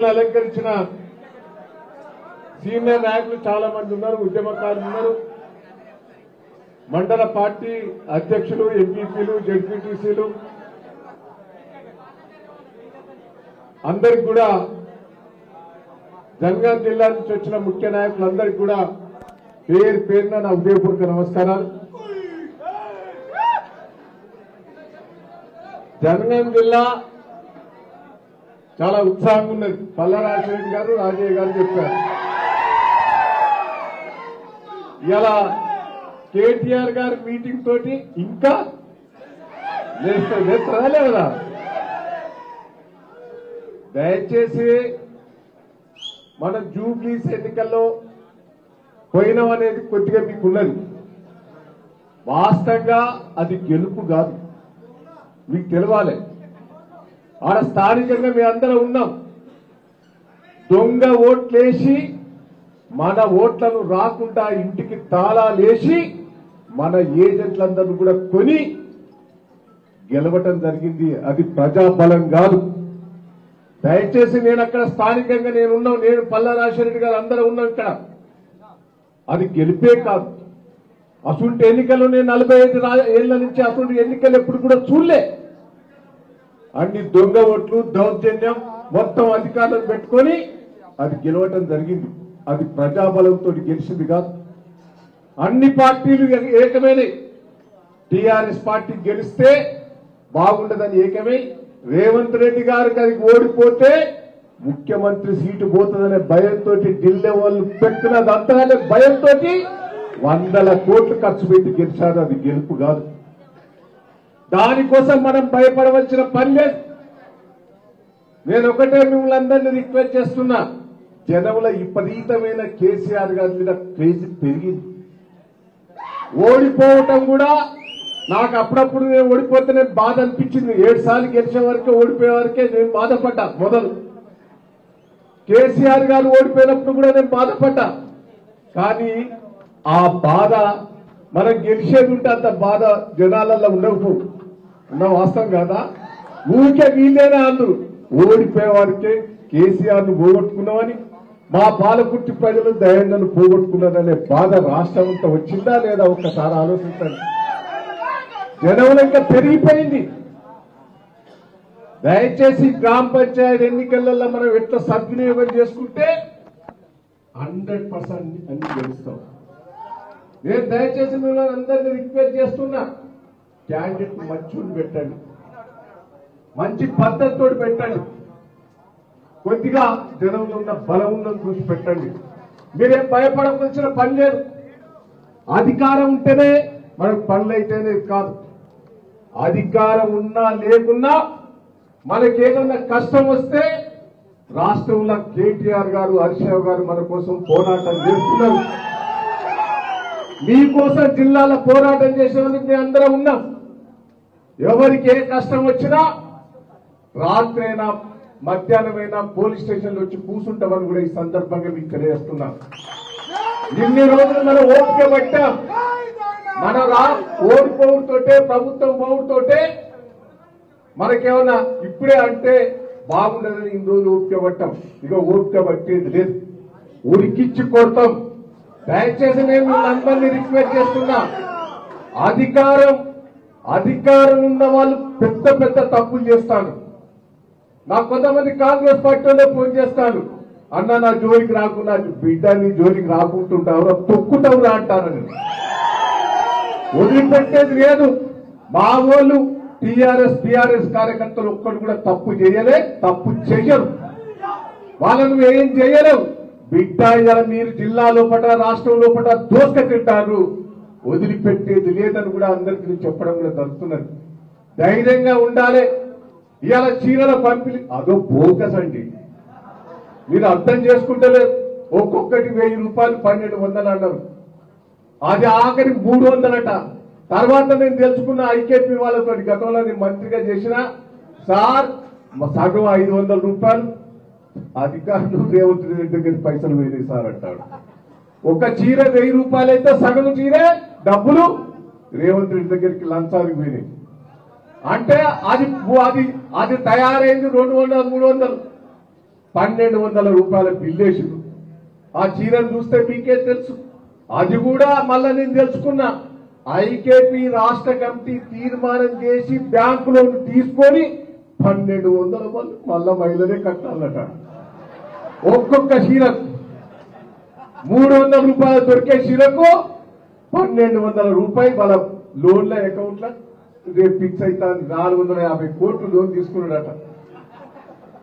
అలంకరించిన సీనియర్ నాయకులు చాలా మంది ఉన్నారు, ఉద్యమకారులు ఉన్నారు, మండల పార్టీ అధ్యక్షులు, ఎంపీపీలు, జెడ్పీటీసీలు అందరికి కూడా జనగాం జిల్లా నుంచి వచ్చిన ముఖ్య నాయకులందరికీ కూడా పేరు పేరున నా ఉదయపూర్వక నమస్కారాలు. జనగాం జిల్లా చాలా ఉత్సాహంగా ఉన్నది. పల్లా రాజశేఖర్ గారు, రాజయ్య గారు చెప్పారు. ఇలా కేటీఆర్ గారి మీటింగ్ తోటి ఇంకా లేస్తారా లేదా? దయచేసి మనం జూబ్లీస్ ఎన్నికల్లో పోయినాం అనేది కొద్దిగా మీకున్నది. వాస్తవంగా అది గెలుపు కాదు, మీకు తెలవాలి. ఆడ స్థానికంగా మీ అందరం ఉన్నాం. దొంగ ఓట్లేసి మన ఓట్లను రాకుండా ఇంటికి తాళాలేసి మన ఏజెంట్లందరూ కూడా కొని గెలవటం జరిగింది. అది ప్రజాబలం కాదు. దయచేసి నేను అక్కడ స్థానికంగా నేనున్నాం, నేను పల్లా రాజశేఖర్ గారు అందరూ ఉన్నాం ఇక్కడ. అది గెలిపే కాదు. అసలు ఎన్నికలు నేను 45 ఏళ్ల నుంచి అసలు ఎన్నికలు ఎప్పుడు కూడా చూడలే. అన్ని దొంగ ఓట్లు, దౌర్జన్యం మొత్తం అధికారులను పెట్టుకొని అది గెలవటం జరిగింది. అది ప్రజాబలంతో గెలిచింది కాదు. అన్ని పార్టీలు ఏకమైన టీఆర్ఎస్ పార్టీ గెలిస్తే బాగుండదని ఏకమై రేవంత్ రెడ్డి గారికి అది ఓడిపోతే ముఖ్యమంత్రి సీటు పోతుందనే భయంతో ఢిల్లీ వాళ్ళు పెట్టినదంతా భయంతో 100 కోట్లు ఖర్చు పెట్టి గెలిచారు. అది గెలుపు కాదు. దానికోసం మనం భయపడవలసిన పని లేదు. నేను ఒకటే మిమ్మల్ని అందరినీ రిక్వెస్ట్ చేస్తున్నా, జనంలో విపరీతమైన కేసీఆర్ గారి మీద క్రేజీ పెరిగింది. ఓడిపోవటం కూడా నాకు అప్పుడప్పుడు నేను ఓడిపోతేనే బాధ అనిపించింది. 7 సార్లు గెలిచే వరకే, ఓడిపోయే వరకే నేను బాధపడ్డా. మొదలు కేసీఆర్ గారు ఓడిపోయినప్పుడు కూడా నేను బాధపడ్డా. కానీ ఆ బాధ మనం గెలిచేది ఉంటే అంత బాధ జనాలలో ఉండకపో ఉన్న వాస్తవం కాదా? ఊరికే వీళ్ళేనా అందరూ ఓడిపోయే వారికే కేసీఆర్ ను పోగొట్టుకున్నామని, మా పాలకుర్తి ప్రజలు దయాన్ని పోగొట్టుకున్నారనే బాధ రాష్ట్రం అంతా వచ్చిందా లేదా ఒక్కసారి ఆలోచించండి. జనంలో ఇంకా పెరిగిపోయింది. దయచేసి గ్రామ పంచాయతీ ఎన్నికలలో మనం ఎట్లా సద్వినియోగం చేసుకుంటే 100% అన్ని గెలుస్తాం. నేను దయచేసి మిమ్మల్ని అందరినీ రిక్వెస్ట్ చేస్తున్నా, క్యాండిడేట్ మంచిని పెట్టండి, మంచి పద్ధతితో పెట్టండి, కొద్దిగా జనంలో ఉన్న బలం ఉన్నది చూసి పెట్టండి. మీరేం భయపడవలసిన పని లేదు. అధికారం ఉంటేనే మనకు పనులు అయితేనే కాదు. అధికారం ఉన్నా లేకున్నా మనకేదన్నా కష్టం వస్తే రాష్ట్రంలో కేటీఆర్ గారు, హరీశ్రావు గారు మన కోసం పోరాటం చేస్తున్నారు. మీకోసం జిల్లాలో పోరాటం చేసేందుకు మేము అందరం ఉన్నాం. ఎవరికి ఏ కష్టం వచ్చినా రాత్రైనా మధ్యాహ్నమైనా పోలీస్ స్టేషన్లో వచ్చి కూర్చుంటామని కూడా ఈ సందర్భంగా మీకు తెలియజేస్తున్నాం. ఇన్ని రోజులు మనం ఓపిక పట్టాం. మన ఓడిపోవుతోటే, ప్రభుత్వం పోవుతోటే మనకేమన్నా ఇప్పుడే అంటే బాగుండదని ఇన్ని రోజులు ఓపిక పట్టాం. ఇక ఓపిక పట్టేది లేదు, ఉరికిచ్చి కొడతాం. దయచేసి నేను మిమ్మల్ని రిక్వెస్ట్ చేస్తున్నా, అధికారం ఉన్న వాళ్ళు పెద్ద పెద్ద తప్పులు చేస్తాను. నాకు కొంతమంది కాంగ్రెస్ పార్టీలో ఫోన్ చేస్తాను, అన్న నా జోలికి రాకుండా బిడ్డ నీ జోలికి రాకుంటుంటావురా, తొక్కుతావురా అంటారని. వదిలిపెట్టేది లేదు. మా వాళ్ళు టీఆర్ఎస్ కార్యకర్తలు ఒక్కడు కూడా తప్పు చేయలే, తప్పు చెయ్యరు. వాళ్ళను ఏం చేయలేవు. బిడ్డ ఇలా మీరు జిల్లా లోపల, రాష్ట్రం లోపల దోసుక తింటారు, వదిలిపెట్టేది లేదని కూడా అందరికీ నేను చెప్పడం కూడా జరుగుతున్నది. ధైర్యంగా ఉండాలి. ఇవాళ చీరల పంపిణీ అదో బోకస్ అండి, మీరు అర్థం చేసుకుంటలేరు. ఒక్కొక్కటి 1000 రూపాయలు, 1200 అన్నారు. అది ఆఖరి 300 తర్వాత నేను తెలుసుకున్న ఐకేపీ వాళ్ళతో, గతంలో నేను మంత్రిగా చేసిన సార్ సగం 500 రూపాయలు అధికారులు రేవంత్ రెడ్డి దగ్గర పైసలు పోయినాయి సార్ అంటాడు. ఒక చీర 1000 రూపాయలు అయితే సగం చీరే డబ్బులు రేవంత్ రెడ్డి దగ్గరికి లంచానికి పోయినాయి. అంటే అది తయారైంది 200, 300. 1200 రూపాయల బిల్లేసిండు. ఆ చీరను చూస్తే మీకే తెలుసు. అది కూడా మళ్ళా నేను తెలుసుకున్నా, ఐకేపీ రాష్ట్ర కమిటీ తీర్మానం చేసి బ్యాంకు లోన్ తీసుకొని 1200 మంది మళ్ళా మహిళలే కట్టాలట. ఒక్కొక్క చీరకు 300 రూపాయలు దొరికే చీరకు 1200 రూపాయలు వాళ్ళ లోన్ల అకౌంట్ల రేపు ఫిక్స్ అవుతుంది. 450 కోట్లు లోన్ తీసుకున్నాడట.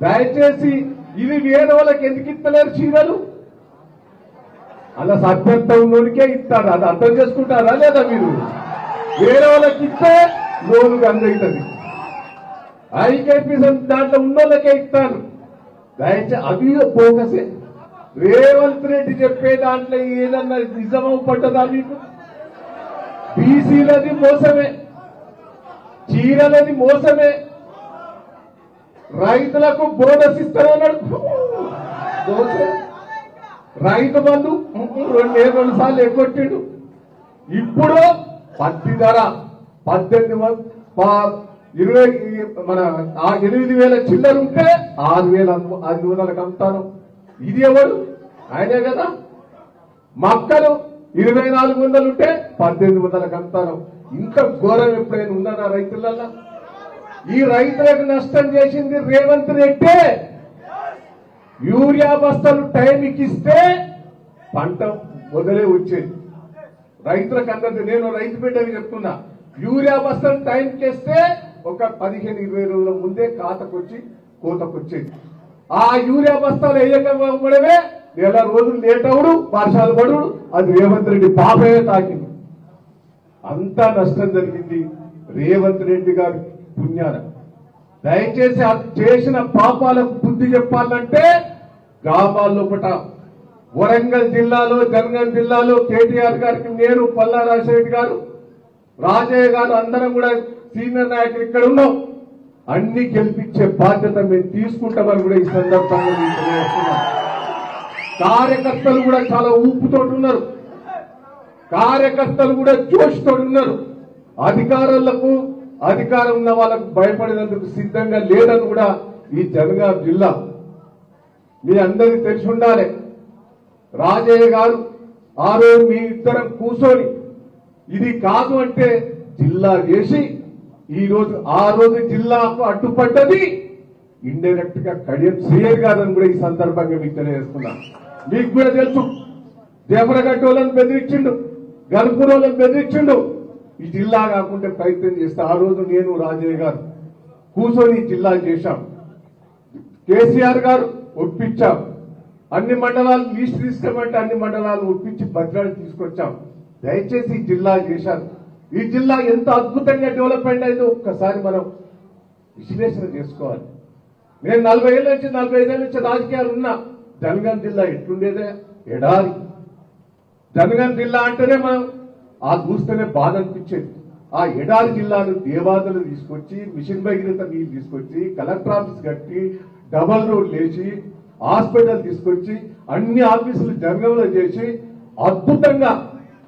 దయచేసి ఇది వేరే వాళ్ళకి ఎందుకు ఇస్తలేరు చీరలు? అలా సభ్యత్వం ఉన్నోనికే ఇస్తారు. అది అర్థం చేసుకుంటారా లేదా మీరు? వేరే వాళ్ళకి ఇస్తే లోను అందవుతుంది. ఐకేపీ దాంట్లో ఉన్నోళ్ళకే ఇస్తారు. దయచేసి అవి ఫోకసే. రేవంత్ రెడ్డి చెప్పే దాంట్లో ఏదన్నా నిజమో పడ్డదా మీకు? బీసీలది మోసమే, చీరలది మోసమే, రైతులకు బోనస్ ఇస్తారన్నాడు మోసమే, రైతు బంధు 2 సార్లు ఎగ్గొట్టిండు. ఇప్పుడు పత్తి ధర 8,000 చిల్లర ఉంటే 6,500కి అమ్ముతాను. ఇది ఎవరు? ఆయనే కదా. మక్కలు 2,400 ఉంటే 1,800కి అమ్ముతాను. ఇంత ఘోరం ఎప్పుడైనా ఉన్నారా రైతులల్లా? ఈ రైతులకు నష్టం చేసింది రేవంత్ రెడ్డి. యూరియా బస్తాలు టైంకి ఇస్తే పంట మొదలే వచ్చేది రైతులకు. అందరికీ నేను రైతు బిడ్డని చెప్తున్నా, యూరియా బస్తాలు టైంకి ఇస్తే ఒక 15-20 రోజుల ముందే కోతకొచ్చేది. ఆ యూరియా బస్తాలు వేయకపోవడమే 1 రోజులు లేట్ అవుడు, వర్షాలు పడుడు, అది రేవంత్ రెడ్డి పాపమే తాకింది. అంతా నష్టం జరిగింది రేవంత్ రెడ్డి గారి పుణ్యాన. దయచేసి చేసిన పాపాలకు బుద్ధి చెప్పాలంటే గ్రామాల్లో వరంగల్ జిల్లాలో, జనగాం జిల్లాలో కేటీఆర్ గారికి నేను, పల్లా రాజశేఖర్ గారు, రాజయ్య గారు అందరం కూడా సీనియర్ నాయకులు ఇక్కడ ఉన్నాం. అన్ని గెలిపించే బాధ్యత మేము తీసుకుంటామని కూడా ఈ సందర్భంగా తెలియజేస్తున్నాం. కార్యకర్తలు కూడా చాలా ఊపుతోటి ఉన్నారు, కార్యకర్తలు కూడా జోష్తో ఉన్నారు. అధికారం ఉన్న వాళ్ళకు భయపడేందుకు సిద్ధంగా లేదని కూడా ఈ జనగాం జిల్లా మీ అందరికీ తెలిసి ఉండాలి. రాజయ్య గారు ఆ రోజు మీ ఇద్దరం కూర్చొని ఇది కాదు అంటే జిల్లా చేసి ఆ రోజు జిల్లాకు అడ్డుపడ్డది ఇండైరెక్ట్ గా కడియం శ్రీయర్ గారని కూడా ఈ సందర్భంగా మీకు తెలియజేస్తున్నా. మీకు కూడా తెలుసు, దేవరగడ్డోళ్ళని బెదిరించిండు, గల్పూరోళ్ళని బెదిరించిండు. ఈ జిల్లా కాకుండా ప్రయత్నం చేస్తే ఆ రోజు నేను, రాజయ్య గారు కూర్చొని జిల్లా చేశాం. కేసీఆర్ గారు ఒప్పించాం. అన్ని మండలాలు లీస్ట్ తీసుకోమంటే అన్ని మండలాలు ఒప్పించి భద్రాలు తీసుకొచ్చాం. దయచేసి ఈ జిల్లా చేశారు. ఈ జిల్లా ఎంత అద్భుతంగా డెవలప్మెంట్ అయిందో ఒక్కసారి మనం విశ్లేషణ చేసుకోవాలి. నేను 40 ఏళ్ళ నుంచి 45 ఏళ్ళ నుంచి రాజకీయాలు ఉన్నా. జనగాం జిల్లా ఎట్లుండేదే? ఎడారి. జనగాం జిల్లా అంటేనే మనం ఆ చూస్తేనే బాధ అనిపించేది. ఆ ఎడారి జిల్లాను దేవాదులు తీసుకొచ్చి, మిషన్ భగీరథ నీళ్ళు తీసుకొచ్చి, కలెక్టర్ ఆఫీస్ కట్టి, డబల్ రోడ్ లేచి, హాస్పిటల్ తీసుకొచ్చి, అన్ని ఆఫీసులు జనగాంలో చేసి అద్భుతంగా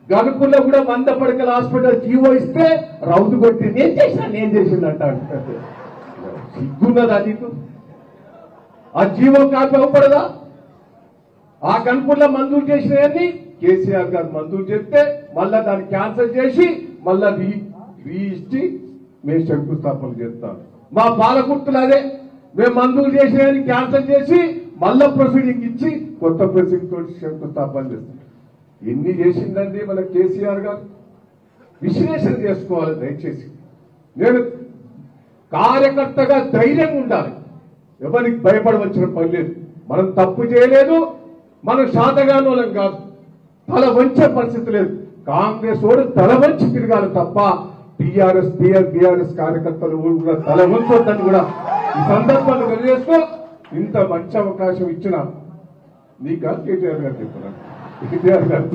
గనుపుల్లో కూడా 100 పడకల హాస్పిటల్ జీవో ఇస్తే రౌతు కొట్టి నేను చేసిందంట. సిగ్గున్నదా నీకు? ఆ జీవో కాపీ అవ్వపడదా? ఆ గనుపుల్లో మంజూరు చేసినవన్నీ కేసీఆర్ గారు మంజూరు చేస్తే మళ్ళా దాన్ని క్యాన్సిల్ చేసి మళ్ళా రీఇచ్చి మేము శంకుస్థాపన చేస్తాం. మా పాలకుర్తులు అదే, మేము మంజూరు చేసినవన్నీ క్యాన్సిల్ చేసి మళ్ళా ప్రొసీడింగ్ ఇచ్చి కొత్త ప్రొసీడింగ్ తోటి శంకుస్థాపన చేస్తాం. ఎన్ని చేసిందండి మన కేసీఆర్ గారు? విశ్లేషణ చేసుకోవాలి దయచేసి. నేను కార్యకర్తగా ధైర్యంగా ఉండాలి, ఎవరికి భయపడవలసిన పని లేదు. మనం తప్పు చేయలేదు, మనం శాతగానోళం కాదు, తల వంచే పరిస్థితి లేదు. కాంగ్రెస్ ఓడు తల వంచి తిరగాలి తప్ప బీఆర్ఎస్ కార్యకర్తలు కూడా తల వంచొద్దని కూడా ఈ సందర్భంగా తెలియజేస్తూ, ఇంత మంచి అవకాశం ఇచ్చిన నీకా కేటీఆర్ గారు చెప్తున్నారు. కేటీఆర్ గారు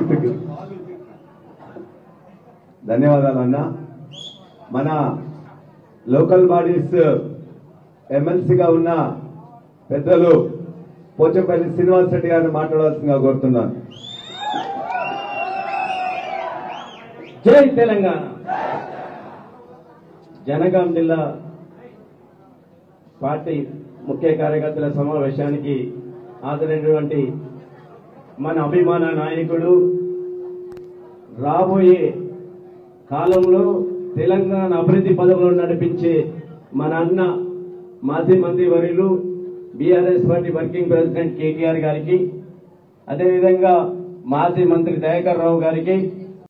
ధన్యవాదాలు అన్న. మన లోకల్ బాడీస్ ఎమ్మెల్సీగా ఉన్న పెద్దలు పోచంపల్లి శ్రీనివాస్ రెడ్డి గారిని మాట్లాడాల్సిందిగా కోరుతున్నాను. జై తెలంగాణ. జనగాం జిల్లా పార్టీ ముఖ్య కార్యకర్తల సమావేశానికి హాజరైనటువంటి మన అభిమాన నాయకుడు, రాబోయే కాలంలో తెలంగాణ అభివృద్ధి పదంలో నడిపించే మన అన్న మాజీ మంత్రి వర్యులు BRS party working president KTR గారికి, అదేవిధంగా మాజీ మంత్రి దయాకర్ రావు గారికి,